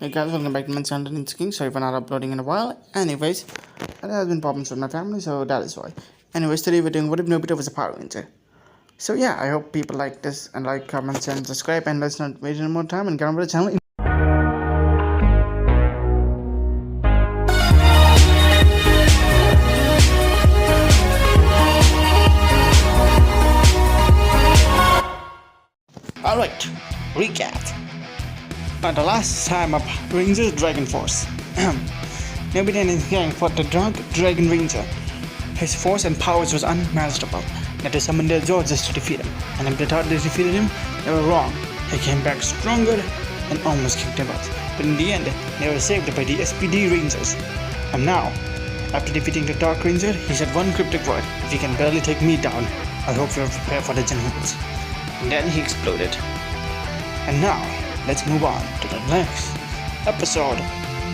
Hey guys, welcome back to my channel. It's King. Sorry for not uploading in a while. Anyways, there has been problems with my family, so that is why. Anyways, today we're doing What If Nobita Was a Power Ranger. So yeah, I hope people like this and like, comment, and subscribe. And let's not wait any more time and get on with the channel. Alright, recap. The last time up, Ranger's Dragon Force. Nobita and his gang fought the Dark Dragon Ranger. His force and powers was unmatchable. That they summoned their Zords to defeat him. And if they thought they defeated him, they were wrong. He came back stronger and almost kicked them out. But in the end, they were saved by the SPD Rangers. And now, after defeating the Dark Ranger, he said one cryptic word: "If you can barely take me down, I hope you're prepared for the generals." And then he exploded. And now, let's move on to the next episode.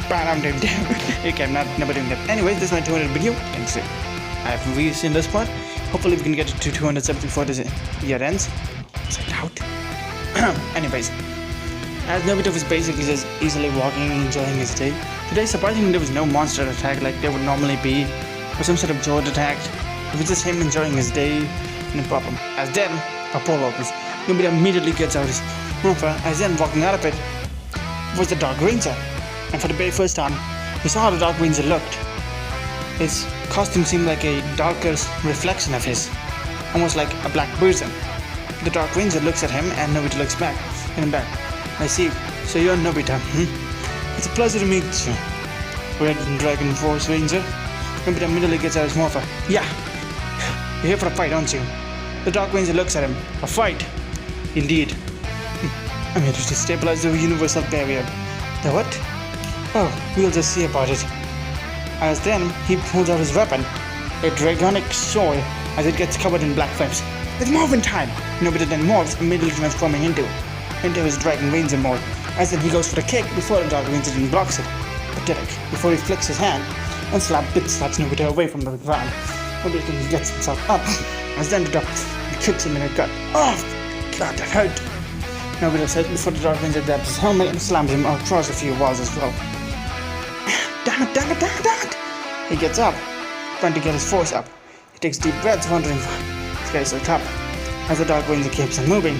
Okay, I'm never doing that. Anyways, this is my 200th video. And so I have reached in this part. Hopefully we can get to 200 subs before this year ends. Is it out? Anyways, as Nobita was basically just easily walking and enjoying his day, today surprisingly there was no monster attack like there would normally be, or some sort of Zord attack. It was just him enjoying his day, no problem. As then, a portal opens. Nobita immediately gets out his morpher, as then walking out of it was the Dark Ranger. And for the very first time, he saw how the Dark Ranger looked. His costume seemed like a darker reflection of his, almost like a black person. The Dark Ranger looks at him and Nobita looks back. I see, so you're Nobita, It's a pleasure to meet you, Red Dragon Force Ranger. Nobita immediately gets out his morpher. Yeah, you're here for a fight, aren't you? The Dark Ranger looks at him. A fight? Indeed. I'm here to stabilize the universal barrier. The what? Oh, we'll just see about it. As then, he pulls out his weapon, a dragonic sword, as it gets covered in black flames. It's morphin' time! Nobita then morphs, immediately transforming into his Dragon Ranger mode. As then he goes for the kick before the Dark Ranger then blocks it. Pathetic. Before he flicks his hand and slaps Nobita away from the ground. Nobita then gets himself up. As then the Dark kicks him in the gut. Oh, God, that hurt! Nobita says before the Dark Ranger grabs his helmet and slams him across a few walls as well. Damn it! He gets up, trying to get his force up. He takes deep breaths, wondering why this guy's so tough. As the Dark Ranger keeps on moving.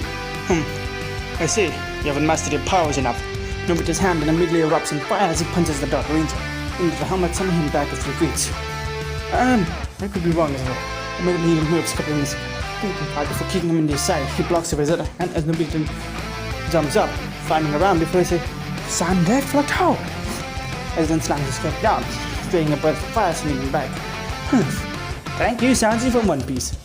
I see, you haven't mastered your powers enough. Nobita's hand then immediately erupts in fire as he punches the Dark Ranger into the helmet, sending him back a few feet. I could be wrong as well. Immediately he moves, covering his thinking part before kicking him in the side. He blocks it with his other hand as Nobita jumps up, climbing around before he says, "Sanded Plateau!" As then slams his kick down, spraying a burst of fire, sending him back. Thank you, Sanji, from One Piece.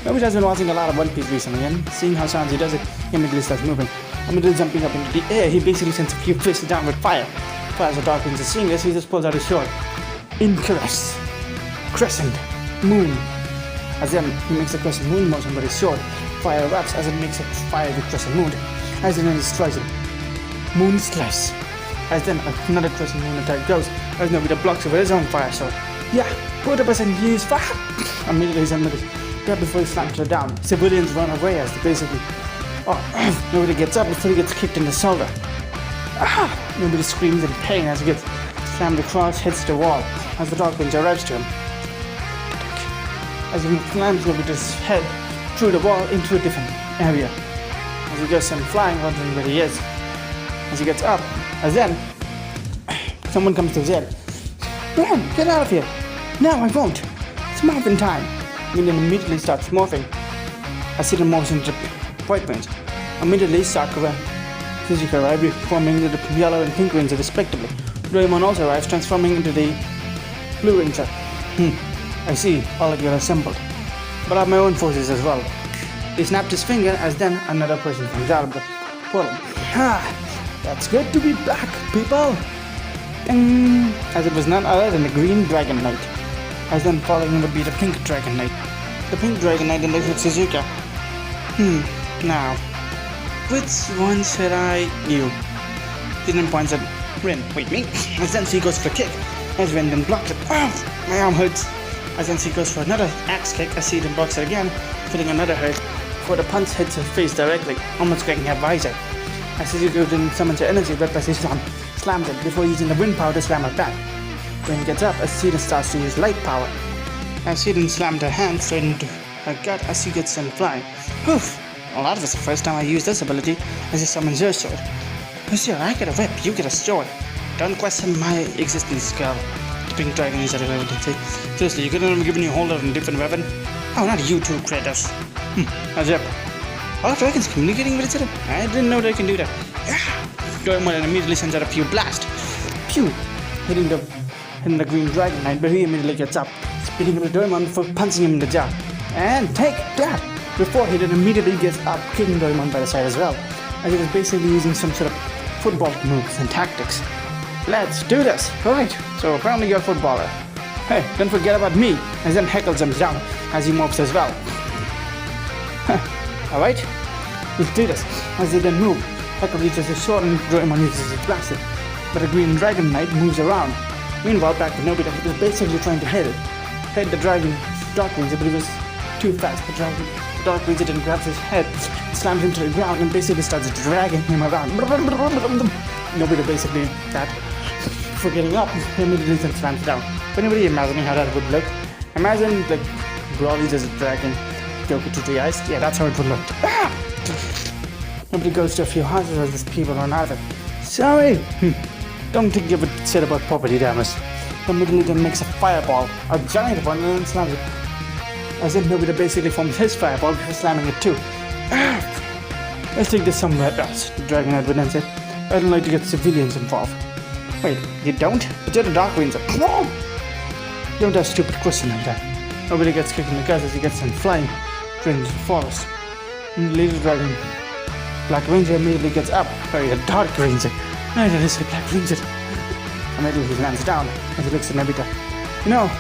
Nobita's been watching a lot of One Piece recently, and seeing how Sanji does it, he immediately starts moving. Immediately jumping up into the air, he basically sends a few fists down with fire. As the Dark Ranger seeing this, he just pulls out his sword. Incaress. Crescent. Moon. As then he makes a crescent moon motion with his sword. Fire erupts as it makes a fire with crescent moon. As then he destroys it. Moon slice. As then another crescent moon attack goes, as Nobita blocks it with his own fire sword. Yeah, put up and use fire! Immediately somebody grab before he slams her down. Civilians run away as they basically... Nobita gets up before he gets kicked in the shoulder. Nobita screams in pain as he gets slammed across, hits the wall, as the Dark Ranger arrives to him. As he slams Nobita's head through the wall into a different area. As he goes sent flying, wondering where he is. As he gets up, as then someone comes to his head. "Man, get out of here! No, I won't! It's morphin' time!" Minion immediately starts morphing. As he morphs into White Ranger. Immediately, Sakura, Suzuki arrive, forming into the Yellow and Pink Ranger respectively. Doraemon also arrives, transforming into the Blue Ranger. I see, all of you are assembled. But I have my own forces as well. He snapped his finger as then another person comes out of the portal. That's good to be back, people! Ding! As it was none other than the Green Dragon Knight. As then following would be the Pink Dragon Knight. The Pink Dragon Knight then looks at Suzuka. Now, which one should I use? He then points at Rin. Wait, me? As then she goes for a kick. As Rin then blocks it. Oh, my arm hurts. As then she goes for another axe kick. As she then blocks it again, feeling another hurt. Before the punch hits her face directly, almost cracking her visor. As Suzuki then summons her energy right by his arm, slams it before using the wind power to slam it back. When he gets up, Asiden starts to use light power. Asiden slammed her hand straight into her gut as she gets sent flying. Oof! Well, that was the first time I used this ability as he summons your sword. Monsieur, I get a whip, you get a sword. Don't question my existence, girl. The pink dragon is at 11. Seriously, you couldn't have given you a whole lot of different weapon? Oh, not you two, Kratos. How's up? All dragons communicating with each other? I didn't know they can do that. Doraemon immediately sends out a pew blast. Pew! Hitting the green dragon knight, but he immediately gets up, spitting him to Doraemon for punching him in the jaw. And take that! Before he then immediately gets up, kicking Doraemon by the side as well, as he was basically using some sort of football moves and tactics. Let's do this! Alright, so apparently you're a footballer. Hey, don't forget about me, as then Heckle jumps down as he moves as well. Alright, let's do this. As they then move, Heckle reaches his sword and Doraemon uses his blaster. But the green dragon knight moves around. Meanwhile, back to Nobita, he was basically trying to hit the dragon Dark Ranger, but he was too fast. The Dark Ranger then grabs his head, slams him to the ground, and basically starts dragging him around. Nobita basically that for getting up, immediately then slams down. For anybody imagining how that would look, imagine like Broly just dragging Goku to the ice. Yeah, that's how it would look. Nobody goes to a few houses as these people run out of it. Sorry! Don't think give a shit about property damage. Immediately then makes a fireball, a giant one, and then slams it. As if Nobita basically forms his fireball before slamming it too. Let's take this somewhere else, the Dragon Knight would then say. I don't like to get civilians involved. Wait, you don't? But you're the Dark Ranger. Don't ask stupid question like that. Nobody gets kicked in the guts as he gets sent flying into the forest. And the little dragon, Black Ranger, immediately gets up. Sorry, the Dark Ranger. I didn't say Black Ranger. Immediately he lands down as he looks at Nobita. You know,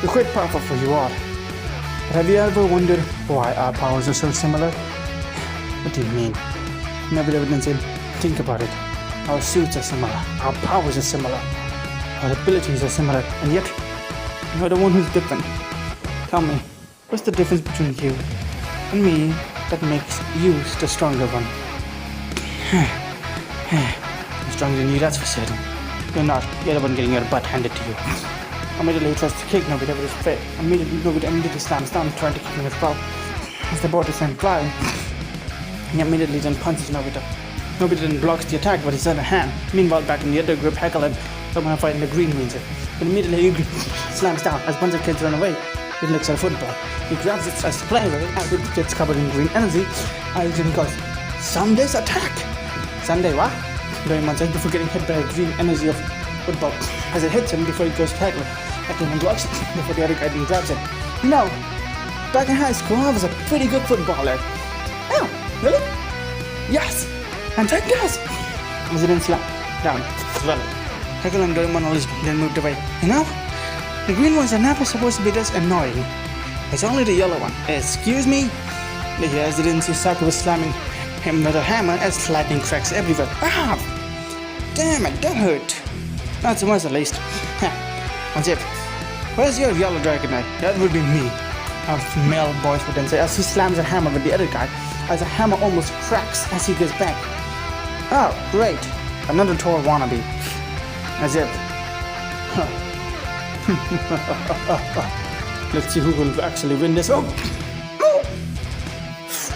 you're quite powerful for you are. But have you ever wondered why our powers are so similar? What do you mean? Nobita would then say, think about it. Our suits are similar, our powers are similar, our abilities are similar, and yet you're the one who's different. Tell me, what's the difference between you and me that makes you the stronger one? I'm stronger than you, that's for certain. You're not. You're the one getting your butt handed to you. Immediately he tries to kick Nobita with his feet. Nobita immediately slams down, trying to kick him as well. As the board is sent flying, he immediately then punches Nobita. Nobita then blocks the attack with his other hand. Meanwhile, back in the other group, Heckle and someone are fighting the Green Ranger. But immediately he slams down as a bunch of kids run away. He looks at football. He grabs it, tries to play with it, as it gets covered in green energy. And he then goes, Sunday's attack! Sunday, what? Doraemon says before getting hit by the green energy of football. As it hits him before he goes to Heckle. Heckle blocks it before the other guy then grabs it. You know, back in high school, I was a pretty good footballer. Oh, really? Yes! And take this! As it then slapped down as well. Heckle and Doraemon always then moved away. You know, the green ones are never supposed to be this annoying. It's only the yellow one. Excuse me? As they didn't see Sakura slamming him with a hammer as lightning cracks everywhere. Ah! Damn it, that hurt. Not so much at least. Unzip. Where's your yellow dragon knight? That would be me. A male voice would then say as he slams a hammer with the other guy, as the hammer almost cracks as he gets back. Oh, great. Another Thor wannabe. As if. Let's see who will actually win this. Oh!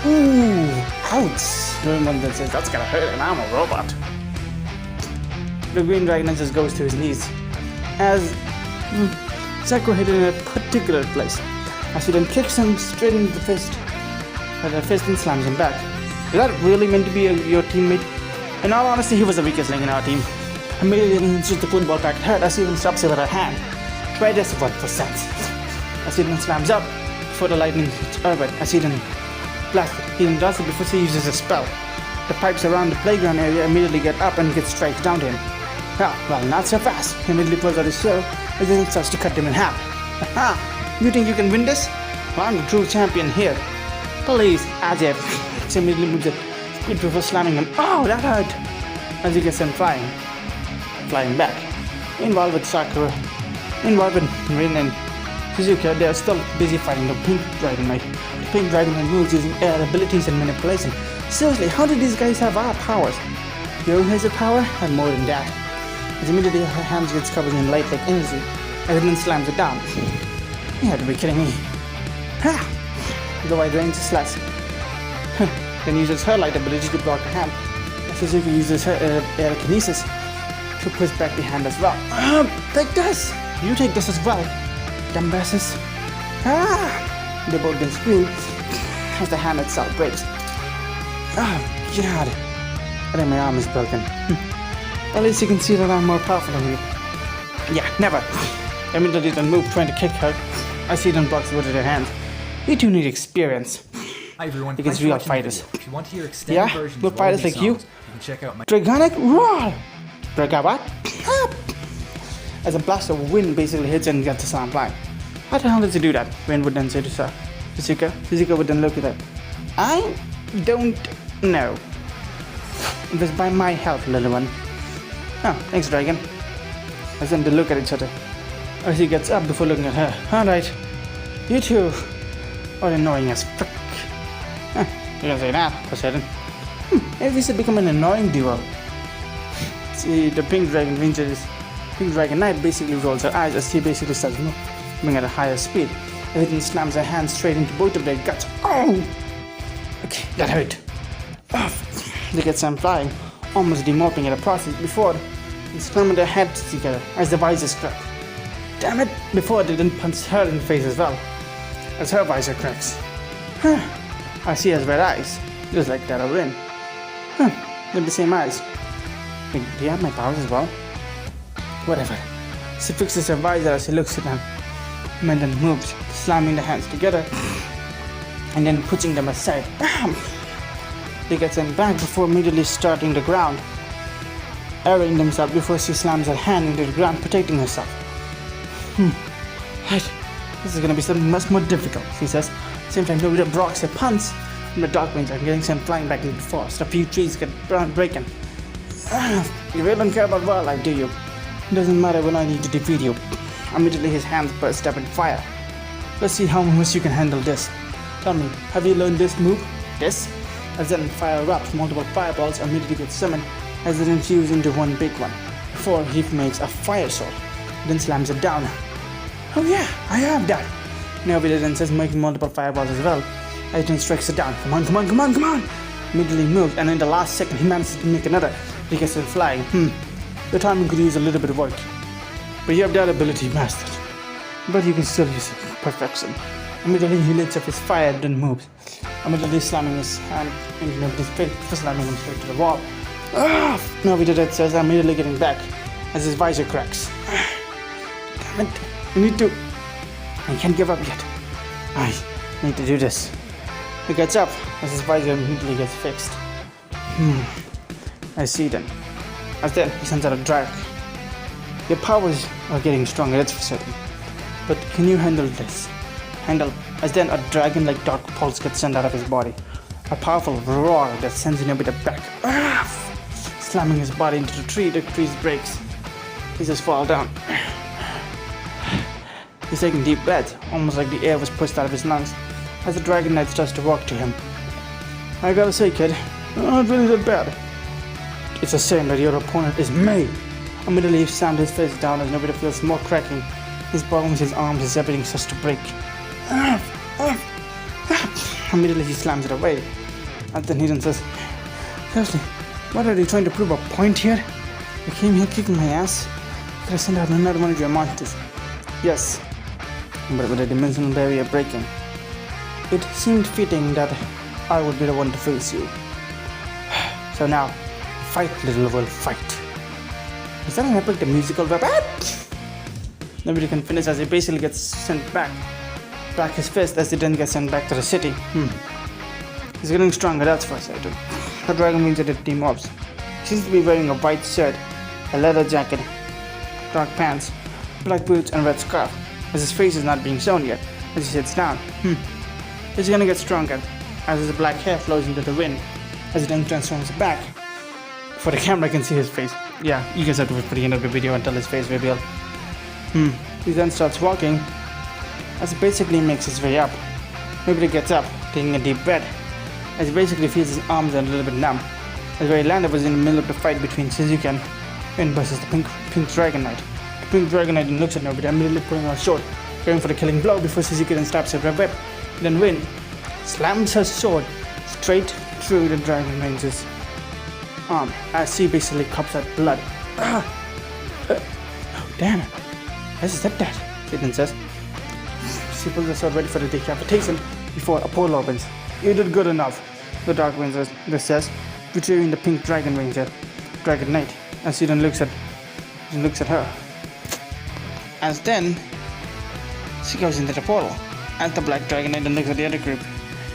Ooh! Ouch! Doraemon then says, that's gonna hurt and I'm a robot. The green dragon just goes to his knees. As Sakura hit in a particular place. As he then kicks him straight into the fist. With a fist and slams him back. Is that really meant to be your teammate? In all honesty, he was the weakest link in our team. Immediately he shoots the football back at her as he even stops it with her hand. Try this one for sense. As he then slams up before the lightning hits Orbit. As he then blasts it. He then does it before he uses a spell. The pipes around the playground area immediately get up and get straight down to him. Well, not so fast. He immediately pulls out his sword and then starts to cut him in half. Aha! You think you can win this? Well, I'm the true champion here. Please, Ajay. He immediately moves it before slamming him. Oh, that hurt! As he gets him flying back. Meanwhile, with Sakura, with Rin and Shizuka, they are still busy fighting the Pink Dragon Knight. The Pink Dragon Knight moves using air abilities and manipulation. Seriously, how did these guys have our powers? Your has a power and more than that. As immediately her hands gets covered in light like energy, and then slams it down. You had to be kidding me. Ha! The white ranger slash. Then uses her light ability to block her hand. Suzuki uses her telekinesis to push back the hand as well. Take this! You take this as well, dumbasses. They both then scream as the hand itself breaks. Oh god! I think my arm is broken. At least you can see that I'm more powerful than you. Yeah, never. Immediately then move trying to kick her. I see them blocks with her hand. You two need experience. Hi everyone, against real fighters. If you want to hear extended versions with of fighters all these like you. songs, you can check out my Dragonic Roar! What? As a blast of wind basically hits and gets the sound flying. How the hell does he do that? Wind would then say to Sir. Shizuka would then look at her. I don't know. It was by my help, little one. Oh, thanks, Dragon. As then they look at each other. As he gets up before looking at her. Alright. You two are annoying as frick. You can say that, Poseidon. Maybe we should become an annoying duo. See, the Pink Dragon Knight basically rolls her eyes as she basically starts moving at a higher speed. And then slams her hand straight into both of their guts. Oh! Okay, that hurt. Oh. They get some flying, almost demorphing in the process before they slamming their heads together as the visors crack. Damn it! Before they didn't punch her in the face as well, as her visor cracks. I see has red eyes, just like that of Rin. They're the same eyes. Wait, do you have my powers as well? Whatever. She fixes her visor as she looks at them, and then moves, slamming the hands together, and then putting them aside. They get them back before immediately starting the ground, airing themselves before she slams her hand into the ground, protecting herself. Right. This is gonna be something much more difficult, she says. Same time, Nobita blocks her punch, and the dark winds are getting some flying back into the forest. A few trees get breaking. You really don't care about wildlife, do you? It doesn't matter when I need to defeat you. Immediately his hands burst up in fire. Let's see how much you can handle this. Tell me, have you learned this move? This? As then fire erupts, multiple fireballs immediately get summoned as it infuses into one big one. Before he makes a fire sword, then slams it down. Oh yeah, I have that. Nobita then says making multiple fireballs as well. As then strikes it down. Come on, come on, come on, come on! Immediately moves, and in the last second he manages to make another. He gets it flying. The timing could use a little bit of work. But you have that ability mastered. But you can still use it. Perfection. Immediately he lights up his fire and then moves. Immediately slamming his hand into Nobita's face, slamming him straight to the wall. Nobita then says, I'm immediately getting back as his visor cracks. Damn it. I need to. I can't give up yet. I need to do this. He gets up as his visor immediately gets fixed. I see then. As then he sends out a drag. Your powers are getting stronger, that's for certain. But can you handle this? As then a dragon-like dark pulse gets sent out of his body. A powerful roar that sends Nobita back. Slamming his body into the tree breaks. He just falls down. He's taking deep breaths, almost like the air was pushed out of his lungs, as the Dragon Knight starts to walk to him. I gotta say, kid, not really that bad. It's a shame that your opponent is me. Immediately he slammed his face down as Nobita feels more cracking. His bones, his arms, his everything starts to break. Immediately he slams it away. And then he then says, seriously, what are you trying to prove a point here? You came here kicking my ass? Could I send out another one of your monsters? Yes, but with a dimensional barrier breaking, it seemed fitting that I would be the one to face you. So now, fight, little wolf, fight. Is that an epic the musical weapon? Nobody can finish as he basically gets sent back his fist as he then gets sent back to the city. He's getting stronger, that's for certain. The dragon means that it team ups. He seems to be wearing a white shirt, a leather jacket, dark pants, black boots and red scarf, as his face is not being shown yet, as he sits down. He's gonna get stronger, as his black hair flows into the wind, as he then transforms back. For the camera can see his face. Yeah, you guys have to wait for the end of the video until his face revealed. He then starts walking, as he basically makes his way up. Nobita gets up, taking a deep breath, as he basically feels his arms are a little bit numb. As where he landed was in the middle of the fight between Shizuka and Wind versus the pink Dragon Knight. The pink Dragon Knight looks at Nobita, immediately pulling out a sword, going for the killing blow before Suzuki then stabs her with a whip. Then Wind slams her sword straight through the Dragon Ranger's arm as she basically cups out blood. Oh damn it! This is dead, she then says. She pulls the sword ready for the decapitation before a portal opens. You did good enough, the Dark Ranger says, retrieving the pink Dragon Knight, as she then looks at her. As then she goes into the portal. As the Black Dragon Knight then looks at the other group.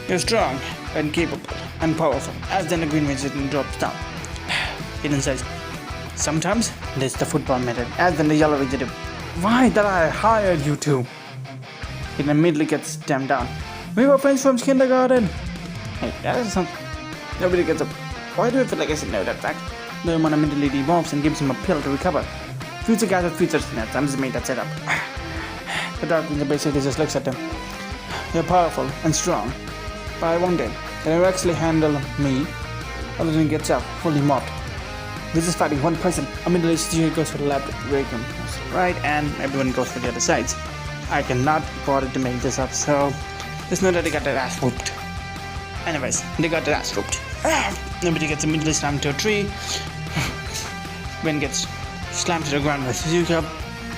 You're strong and capable and powerful. As then the Green Ranger then drops down. He then says, sometimes this is the football method. As then the Yellow Ranger do. Why did I hire you two? He then immediately gets them down. We were friends from kindergarten. Hey, that is something. Nobody gets up. Why do I feel like I should know that fact? The man immediately devolves and gives him a pill to recover. Future guys with future nets. I'm just made that setup. The Dark Ranger basically just looks at them. You're powerful and strong, but I wonder, can you actually handle me? Other than gets up, fully mobbed. We're just fighting one person. Immediately Suzuki goes for the left Reagan. Right, and everyone goes for the other sides. I cannot bother to make this up, so just know that they got their ass whooped. Anyways, they got their ass whooped. Nobody gets immediately slammed to a tree. Wind gets slammed to the ground by Suzuki.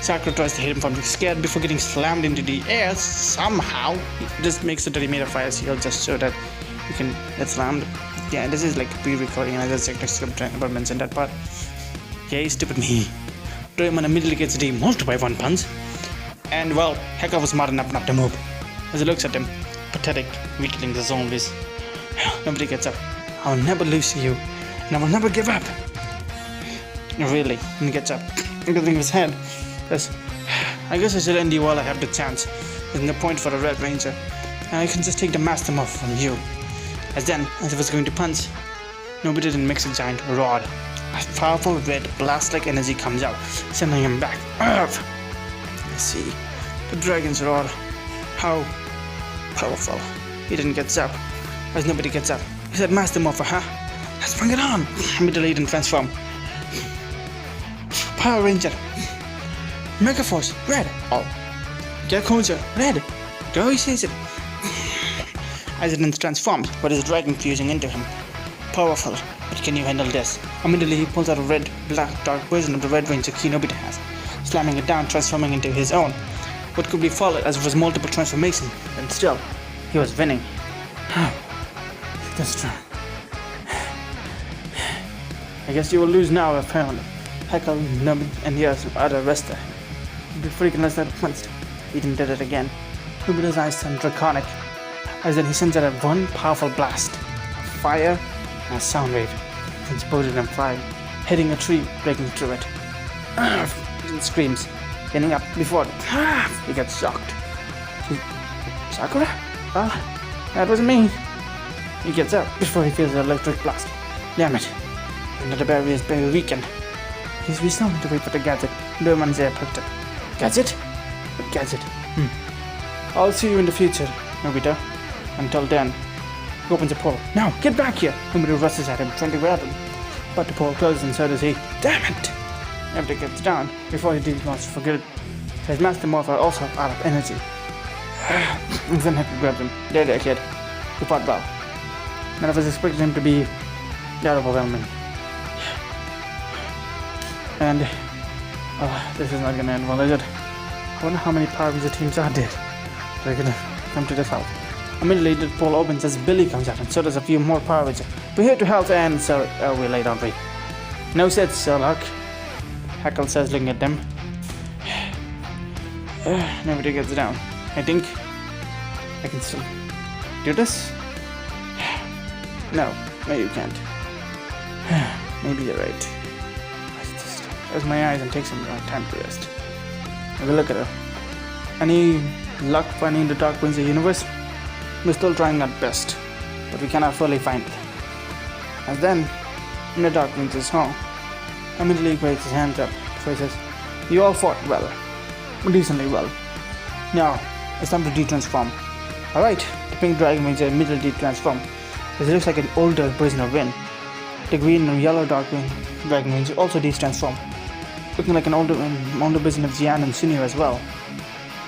Sakura tries to hit him from the scared before getting slammed into the air somehow. This makes it that he made a fire shield just so that you can get slammed. Yeah, this is like pre-recording and I just checked the script departments in that part. Yeah, stupid me. Doraemon immediately gets demolished by one punch. And well, Heka was smart enough not to move. As he looks at him, pathetic weaklings as always. Nobody gets up. I'll never lose to you, and I will never give up. Really, and he gets up, looking his head. Says, I guess I should end you while I have the chance. There's no point for the Red Ranger, and I can just take the Master Morph from you. As he was going to punch, Nobita then makes a giant rod. A powerful red blast-like energy comes out, sending him back. Let's see, the dragon's rod. How powerful. He then gets up. As Nobita gets up, he said, Master Morph, huh? Let's bring it on. Immediately then transform. Power Ranger. Mega Force, red. Oh. Gekkonja, red. There he sees it. As it then transforms, with his dragon fusing into him. Powerful, but can you handle this? Immediately he pulls out a red, black, dark version of the Red Ranger key Nobita has, slamming it down, transforming into his own. What could be followed as it was multiple transformations, and still, he was winning. That's strong. I guess you will lose now, apparently. Heckle, Nobita, and yes, other wrestler. Before he can let that punched, he then did it again. Nobita's eyes turned draconic, as then he sends out one powerful blast, fire and a sound wave, and exploded and flying, hitting a tree, breaking through it. And screams, getting up before he gets shocked. Sakura? Well, that was me. He gets up before he feels the electric blast. Damn it. Another barrier is very weakened. He's resolved to wait for the gadget. No one's there picked up. Gadget? What gadget? I'll see you in the future, Nobita. Until then, he opens a portal. Now, get back here! Nobita rushes at him, trying to grab him. But the portal closes and so does he. Damn it! Nobita gets down before he demolishes for good. His Master Morph are also out of energy. And then Hector grabs him. There, kid. You fought well. None of us expected him to be that overwhelming. And this is not gonna end well, is it? I wonder how many Power Ranger teams are there. They're gonna come to this help. Immediately the portal opens as Billy comes out, and so does a few more Power Rangers. We're here to help, and so we're late, aren't we? No said, Sherlock. Hackle says, looking at them. Nobody gets down. I think I can still do this. No, you can't. Maybe you're right. Just close my eyes and take some time to rest. Have a look at her. Any luck finding the Dark Ranger universe? We're still trying our best, but we cannot fully find it. And then, in the Dark Ranger's home, immediately he raises his hands up before he says, you all fought well, decently well. Now, it's time to de-transform. Alright, the Pink Dragon Ranger immediately de-transformed. It looks like an older version of Wind. The green and yellow Dark Dragon Ranger also de-transformed. looking like an older version of Jian and Sunio as well.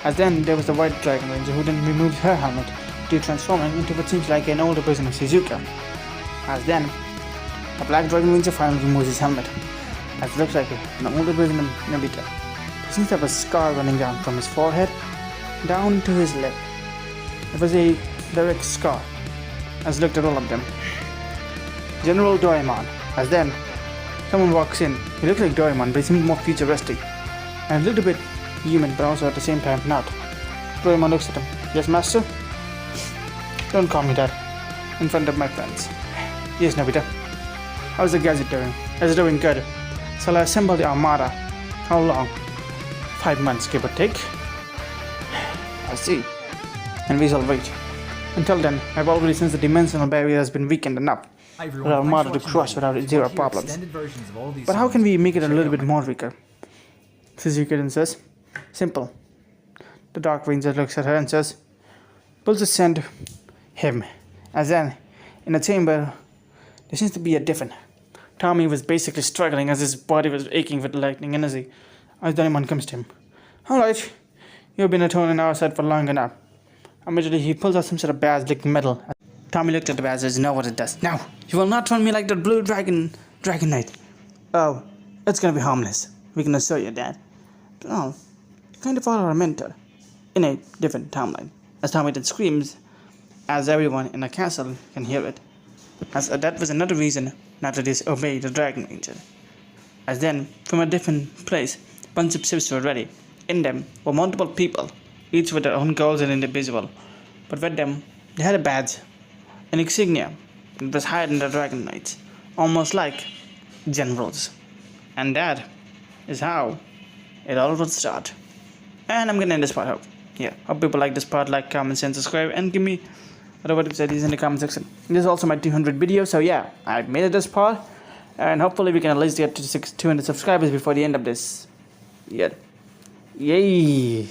As then there was the White Dragon Ranger who then removed her helmet to transforming into what seems like an older version of Shizuka. As then, the Black Dragon Ranger finally removes his helmet, as it looks like an older version of Nobita. He seems to have a scar running down from his forehead down to his lip. It was a direct scar, as looked at all of them. General Doraemon. As then, someone walks in. He looked like Doraemon, but he seemed more futuristic, and looked a bit human, but also at the same time not. Doraemon looks at him. Yes, master? Don't call me that in front of my friends. Yes, Nobita. How's the gadget doing? It's doing good. Shall I assemble the armada? How long? 5 months, give or take. I see. And we shall wait. Until then, I've already sensed the dimensional barrier has been weakened enough for our armada to cross without zero problems. But how can we make it a little bit more weaker? Shizuka then says, simple. The Dark Ranger looks at her and says, we'll just send him. As then, in the chamber, there seems to be a different. Tommy was basically struggling as his body was aching with lightning energy. As Doraemon comes to him. Alright, you've been a thorn in our side for long enough. Immediately he pulls out some sort of badge like metal. Tommy looked at the badge and says, you know what it does. Now, you will not turn me like that blue dragon knight. Oh, it's gonna be harmless. We can assure you that. Oh, you kind of follow our mentor in a different timeline. As Tommy then screams, as everyone in the castle can hear it. As that was another reason not to disobey the Dragon Ranger. As then, from a different place, bunch of ships were ready. In them were multiple people, each with their own goals and individual. But with them, they had a badge, an insignia that was higher than the Dragon Knights, almost like generals. And that is how it all would start. And I'm gonna end this part. Hope people like this part, like, comment, and subscribe, and give me whatever it says in the comment section. This is also my 200 video, so yeah, I made it this part, and hopefully we can at least get to 200 subscribers before the end of this. Yeah. Yay!